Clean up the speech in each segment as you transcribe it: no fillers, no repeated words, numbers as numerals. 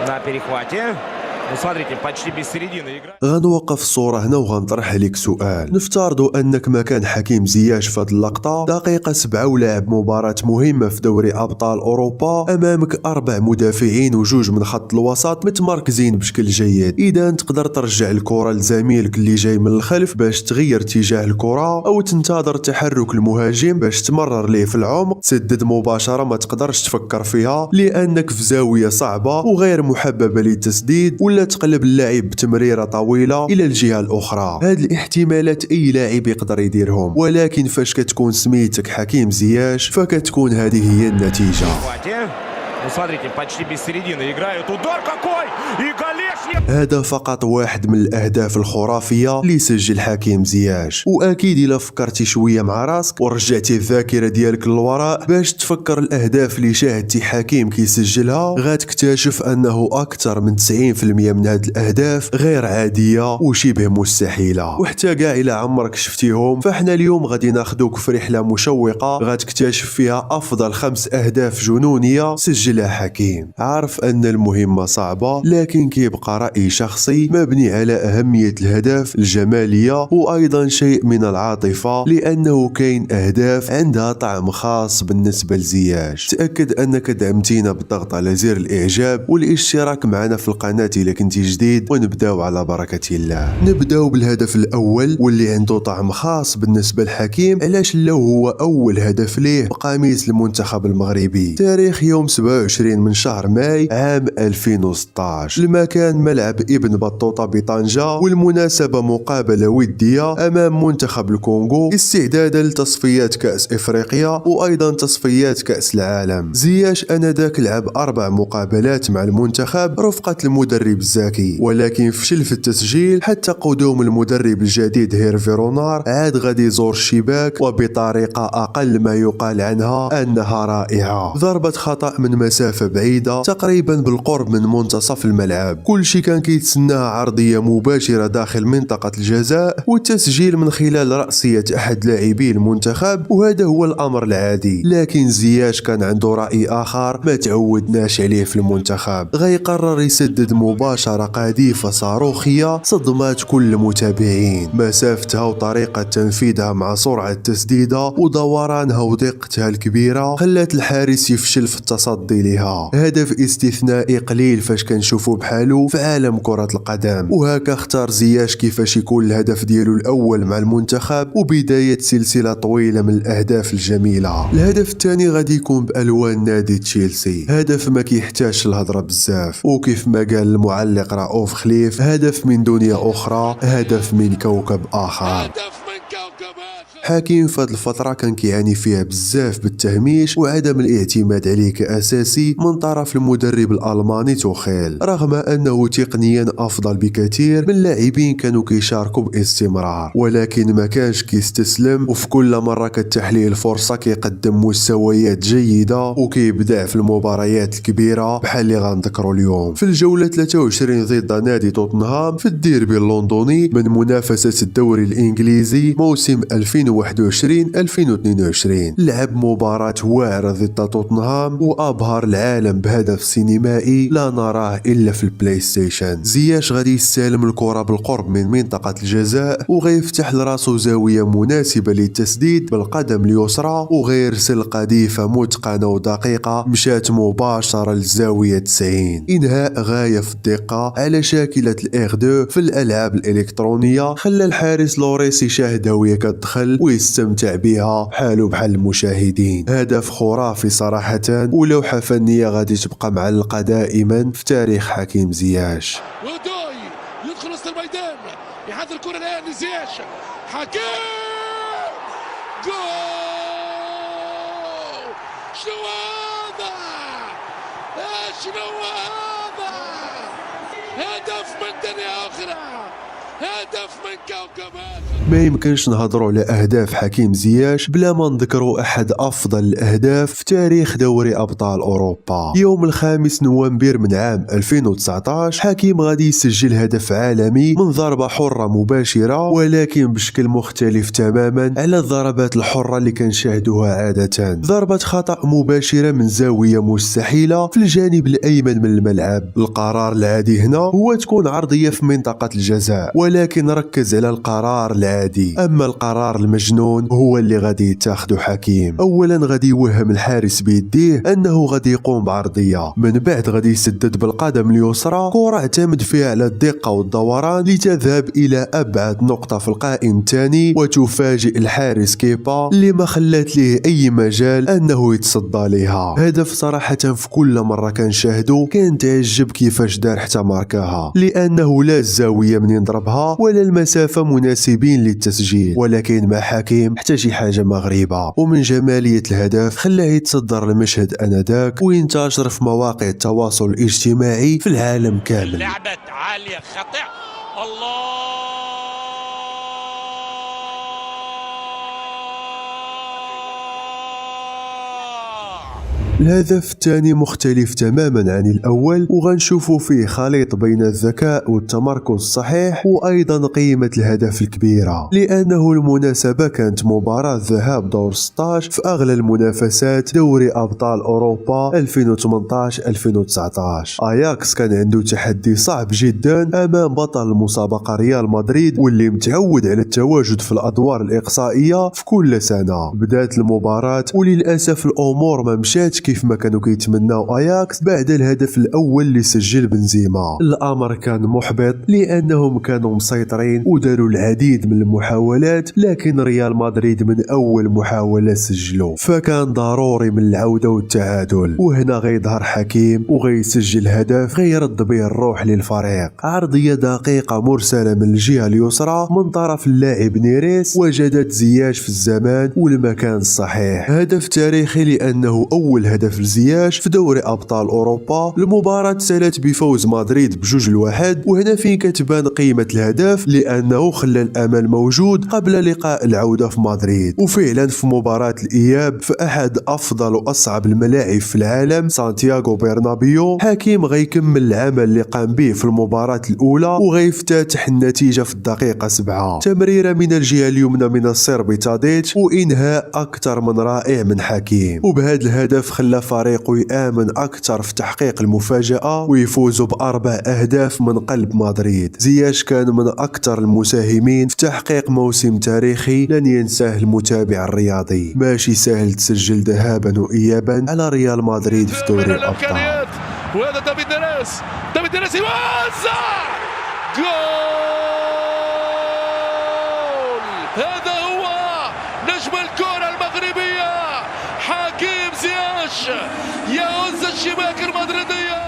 на перехвате. Ну, смотрите, почти без середины игра. غنوقف الصورة هنا وغنطرح عليك سؤال. نفترضوا انك مكان حكيم زياش في هذه اللقطة، دقيقة 7 ولاعب مباراة مهمة في دوري ابطال اوروبا، امامك 4 مدافعين وجوج من خط الوسط متمركزين بشكل جيد. اذا تقدر ترجع الكرة لزميلك اللي جاي من الخلف باش تغير اتجاه الكرة، او تنتظر تحرك المهاجم باش تمرر ليه في العمق. تسدد مباشرة ما تقدرش تفكر فيها لانك في زاوية صعبة وغير محببة للتسديد، ولا تقلب اللاعب بتمريرة طويلة الى الجهة الاخرى. هاد الاحتمالات اي لاعب يقدر يديرهم، ولكن فاش كتكون سميتك حكيم زياش فكتكون هذه هي النتيجة. Ну, смотрите, почти без середины играют. Удар какой! И Голешник! هذا فقط واحد من الاهداف الخرافيه اللي سجل حكيم زياش. واكيد الا فكرتي شويه مع راسك ورجعتي الذاكره ديالك للوراء باش تفكر الاهداف اللي شاهدتي حكيم كيسجلها، غتكتشف انه اكثر من 90% من هاد الاهداف غير عاديه وشبه مستحيله، وحتى كاع الا عمرك شفتيهم. فاحنا اليوم غادي ناخذوك في رحله مشوقه غتكتشف فيها افضل 5 اهداف جنونيه سجلها حكيم. عارف ان المهمه صعبه، لكن كيبقى رأي شخصي مبني على أهمية الهدف، الجمالية، وأيضا شيء من العاطفة، لأنه كاين أهداف عندها طعم خاص بالنسبة لزياش. تأكد أنك دعمتينا بالضغط على زر الإعجاب والاشتراك معنا في القناة إذا كنتي جديد، ونبداو على بركة الله. نبداو بالهدف الأول واللي عنده طعم خاص بالنسبة لحكيم. علاش؟ لو هو أول هدف ليه بقميص المنتخب المغربي. تاريخ يوم 27 من شهر ماي عام 2016. المكان ملعب ابن بطوطة بطنجة، والمناسبة مقابلة ودية أمام منتخب الكونغو استعدادا لتصفيات كأس إفريقيا وأيضا تصفيات كأس العالم. زياش أنذاك لعب 4 مقابلات مع المنتخب رفقة المدرب الزاكي، ولكن فشل في التسجيل حتى قدوم المدرب الجديد هيرفي رونار عاد غادي يزور الشباك وبطريقة أقل ما يقال عنها أنها رائعة. ضربة خطأ من مسافة بعيدة تقريبا بالقرب من منتصف الملعب. كل شيء كان كيتسناها عرضية مباشرة داخل منطقة الجزاء والتسجيل من خلال رأسية أحد لاعبي المنتخب، وهذا هو الأمر العادي. لكن زياش كان عنده رأي آخر ما تعودناش عليه في المنتخب. غيقرر يسدد مباشرة قذيفة صاروخية صدمات كل المتابعين. مسافتها وطريقة تنفيذها مع سرعة تسديدها ودورانها ودقتها الكبيرة خلات الحارس يفشل في التصدي لها. هدف استثنائي قليل فاش كنشوفو بحالو في عالم كرة القدم. وهكا اختار زياش كيفاش يكون الهدف ديالو الأول مع المنتخب وبداية سلسلة طويلة من الأهداف الجميلة. الهدف الثاني غادي يكون بألوان نادي تشيلسي. هدف ما كيحتاجش الهضرة بزاف، وكيف ما قال المعلق رؤوف خليف، هدف من دنيا أخرى، هدف من كوكب آخر. حكيم في هذه الفترة كان كيعاني فيها بزاف بالتهميش وعدم الاعتماد عليه كأساسي من طرف المدرب الألماني توخيل، رغم أنه تقنيا أفضل بكثير من لاعبين كانوا كيشاركوا باستمرار، ولكن ما كانش كيستسلم، وفي كل مرة كتتاح ليه الفرصة كيقدم مستويات جيدة وكيبدع في المباريات الكبيرة بحال اللي غنذكروا اليوم. في الجولة 23 ضد نادي توتنهام في الديربي اللندني من منافسة الدوري الإنجليزي موسم 2021-2022 لعب مباراة واعرة ضد توتنهام وأبهر العالم بهدف سينمائي لا نراه إلا في البلاي ستيشن. زياش غادي يستلم الكرة بالقرب من منطقة الجزاء وغيفتح لراسو زاوية مناسبة للتسديد بالقدم اليسرى وغيرسل قذيفة متقنة ودقيقة مشات مباشرة للزاوية 90. إنهاء غاية في الدقة على شاكلة الإغ2 في الألعاب الإلكترونية خلى الحارس لوريس يشاهدها وهي كتدخل ويستمتع بها بحالو بحال المشاهدين. هدف خرافي صراحة، ولوحة فنية غادي تبقى معلقة دائما في تاريخ حكيم زياش. ودوي يدخل وسط الميدان يحضر الكرة الآن لزياش. حكيم جول! شنو هذا؟ شنو هذا؟ هدف من دنيا أخرى، هدف من كوكب آخر. ما يمكنش نهضروا على أهداف حكيم زياش بلا ما نذكروا أحد أفضل الأهداف في تاريخ دوري أبطال أوروبا. يوم 5 نوفمبر من عام 2019 حكيم غادي يسجل هدف عالمي من ضربة حرة مباشرة، ولكن بشكل مختلف تماما على الضربات الحرة اللي كنشاهدوها عادة. ضربة خطأ مباشرة من زاوية مستحيلة في الجانب الأيمن من الملعب. القرار العادي هنا هو تكون عرضية في منطقة الجزاء، ولكن ركز على القرار العادي. أما القرار المجنون هو اللي غادي يتاخدو حكيم. أولا غادي يوهم الحارس بيديه أنه غادي يقوم بعرضية، من بعد غادي يسدد بالقدم اليسرى كرة اعتمد فيها على الدقة والدوران لتذهب إلى أبعد نقطة في القائم الثاني، وتفاجئ الحارس كيبا اللي ما خلات ليه أي مجال أنه يتصدى لها. هدف صراحة في كل مرة كنشاهدو كنتعجب كيفاش دار حتى ماركاها، لأنه لا الزاوية منين ضربها ولا المسافة مناسبين للتسجيل، ولكن مع حكيم حتى شي حاجة ما غريبة. ومن جمالية الهدف خلاه يتصدر المشهد أنذاك وينتشر في مواقع التواصل الاجتماعي في العالم كامل. لعبة عالية خطأ الله. الهدف الثاني مختلف تماما عن الأول، وغنشوفوا فيه خليط بين الذكاء والتمركز الصحيح وأيضا قيمة الهدف الكبيرة، لأنه المناسبة كانت مباراة ذهاب دور 16 في أغلى المنافسات دوري أبطال أوروبا 2018-2019. أياكس كان عنده تحدي صعب جدا أمام بطل المسابقة ريال مدريد، واللي متعود على التواجد في الأدوار الإقصائية في كل سنة. بدات المباراة وللأسف الأمور ما مشاتش كيف ما كانوا كيتمناو اياكس بعد الهدف الاول اللي سجل بنزيما. الامر كان محبط لانهم كانوا مسيطرين وداروا العديد من المحاولات، لكن ريال مدريد من اول محاولة سجلوا، فكان ضروري من العودة والتعادل. وهنا غيظهر حكيم وغيسجل هدف غيرد به الروح للفريق. عرضية دقيقة مرسلة من الجهة اليسرى من طرف اللاعب نيريس وجدت زياش في الزمان والمكان الصحيح. هدف تاريخي لانه اول هدف لزياش في دوري أبطال أوروبا. المباراة سالت بفوز مدريد ب2-1، وهنا فين كتبان قيمة الهدف لأنه خلى الأمل موجود قبل لقاء العودة في مدريد. وفعلا في مباراة الإياب في أحد أفضل وأصعب الملاعب في العالم سانتياغو برنابيو، حكيم غيكمل العمل اللي قام به في المباراة الأولى وغيفتتح النتيجة في الدقيقة 7. تمريرة من الجهة اليمنى من السيربي تاديتش وإنهاء أكثر من رائع من حكيم، وبهذا الهدف خلى فريقه يآمن أكثر في تحقيق المفاجأة ويفوزوا ب4 أهداف من قلب مدريد. زياش كان من أكثر المساهمين في تحقيق موسم تاريخي لن ينساه المتابع الرياضي. ماشي سهل تسجل ذهابا وإيابا على ريال مدريد في دوري الأبطال. وهذا دافيد نيريس يوزع جول. هذا هو نجم الكرة المغربية حكيم زياش يهز الشباك المدريدية.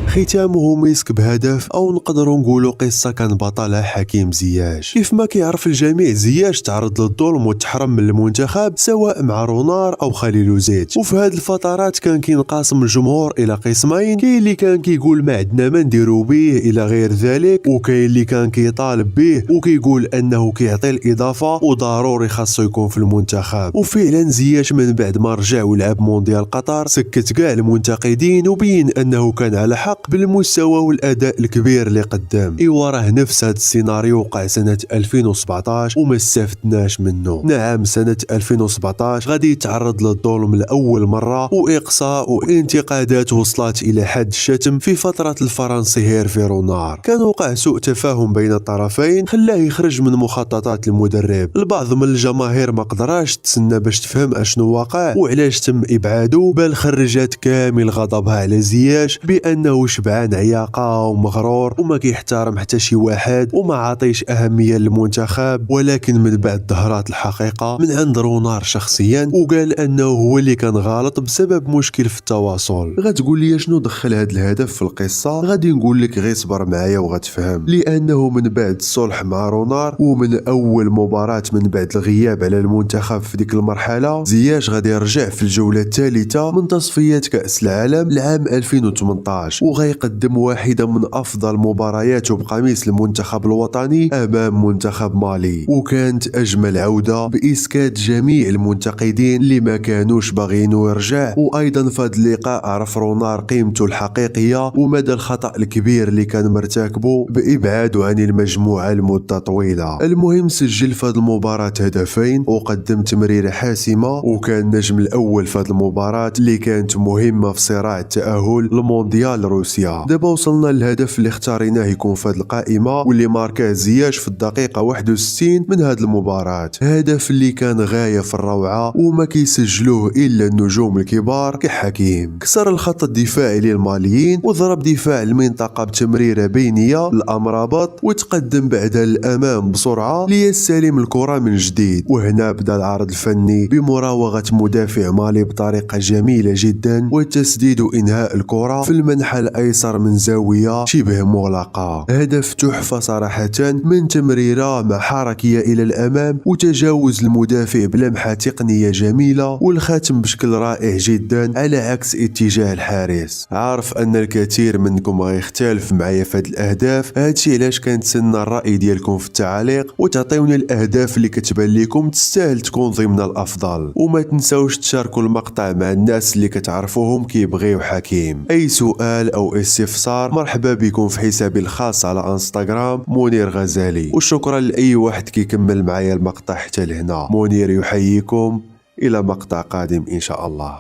ختامه مسك بهدف، او نقدروا نقولوا قصه كان بطلها حكيم زياش. كيف ما كيعرف الجميع زياش تعرض للظلم والتحرم من المنتخب سواء مع رونار او خليل زيت، وفي هذه الفترات كان كينقسم الجمهور الى قسمين، كاين اللي كان كيقول ما عندنا ما نديرو به الى غير ذلك، وكاين اللي كان كيطالب به وكيقول انه كيعطي الاضافه وضروري خاصو يكون في المنتخب. وفعلا زياش من بعد ما رجع ولعب مونديال قطر سكت كاع المنتقدين وبين انه كان على حق بالمستوى والاداء الكبير اللي قدم. راه نفس هذا السيناريو وقع سنه 2017 وما استفدناش منه. نعم سنه 2017 غادي يتعرض للظلم لاول مره واقصاء وانتقادات وصلت الى حد الشتم في فتره الفرنسي هيرفي رونار. كان وقع سوء تفاهم بين الطرفين خلاه يخرج من مخططات المدرب. البعض من الجماهير ما قدراش تسنى باش تفهم اشنو واقع وعلاش تم ابعاده، بل خرجت كامل غضبها على زياش بانه شبعان عياقه ومغرور وما كيحترم حتى شي واحد وما عاطيش اهميه للمنتخب. ولكن من بعد ظهرات الحقيقه من عند رونار شخصيا وقال انه هو اللي كان غلط بسبب مشكل في التواصل. غتقول لي شنو دخل هذا الهدف في القصه؟ غادي نقول لك غير صبر معايا وغتفهم. لانه من بعد الصلح مع رونار ومن اول مباراه من بعد الغياب على المنتخب في ديك المرحله، زياش غادي يرجع في الجوله الثالثه من تصفيات كاس العالم لعام 2018 وبغى يقدم واحدة من أفضل مبارياته بقميص المنتخب الوطني أمام منتخب مالي، وكانت أجمل عودة بإسكات جميع المنتقدين اللي ما كانوش باغينو يرجع. وأيضا في هذا اللقاء عرف رونار قيمته الحقيقية ومدى الخطأ الكبير اللي كان مرتكبه بإبعاده عن المجموعة لمدة طويلة. المهم سجل في هذه المباراة هدفين وقدم تمريرة حاسمة، وكان النجم الأول في هذه المباراة اللي كانت مهمة في صراع التأهل لمونديال روسيا. دابا وصلنا للهدف اللي اختاريناه يكون في هذه القائمة واللي ماركاه زياش في الدقيقة 61 من هذه المباراة. هدف اللي كان غاية في الروعة وما كيسجلوه إلا النجوم الكبار كحكيم. كسر الخط الدفاعي للماليين وضرب دفاع المنطقة بتمريرة بينية لأمرابط، وتقدم بعدها للأمام بسرعة ليستلم الكرة من جديد. وهنا بدا العرض الفني بمراوغة مدافع مالي بطريقة جميلة جدا وتسديد وإنهاء الكرة في المنحى الأيسر من زاوية شبه مغلقة. هدف تحفة صراحة من تمريرة مع حركية إلى الأمام وتجاوز المدافع بلمحة تقنية جميلة والختم بشكل رائع جدا على عكس اتجاه الحارس. عارف أن الكثير منكم غيختلف معايا في هاد الأهداف، هادشي علاش كنتسنى الرأي ديالكم في التعليق وتعطيوني الأهداف اللي كتبان لكم تستاهل تكون ضمن الأفضل. وما تنساوش تشاركوا المقطع مع الناس اللي كتعرفوهم كيبغيو حكيم. أي سؤال أو استفسار مرحبا بكم في حسابي الخاص على انستغرام منير غزالي. وشكرا لأي واحد كيكمل معايا المقطع حتى لهنا. منير يحييكم، إلى مقطع قادم إن شاء الله.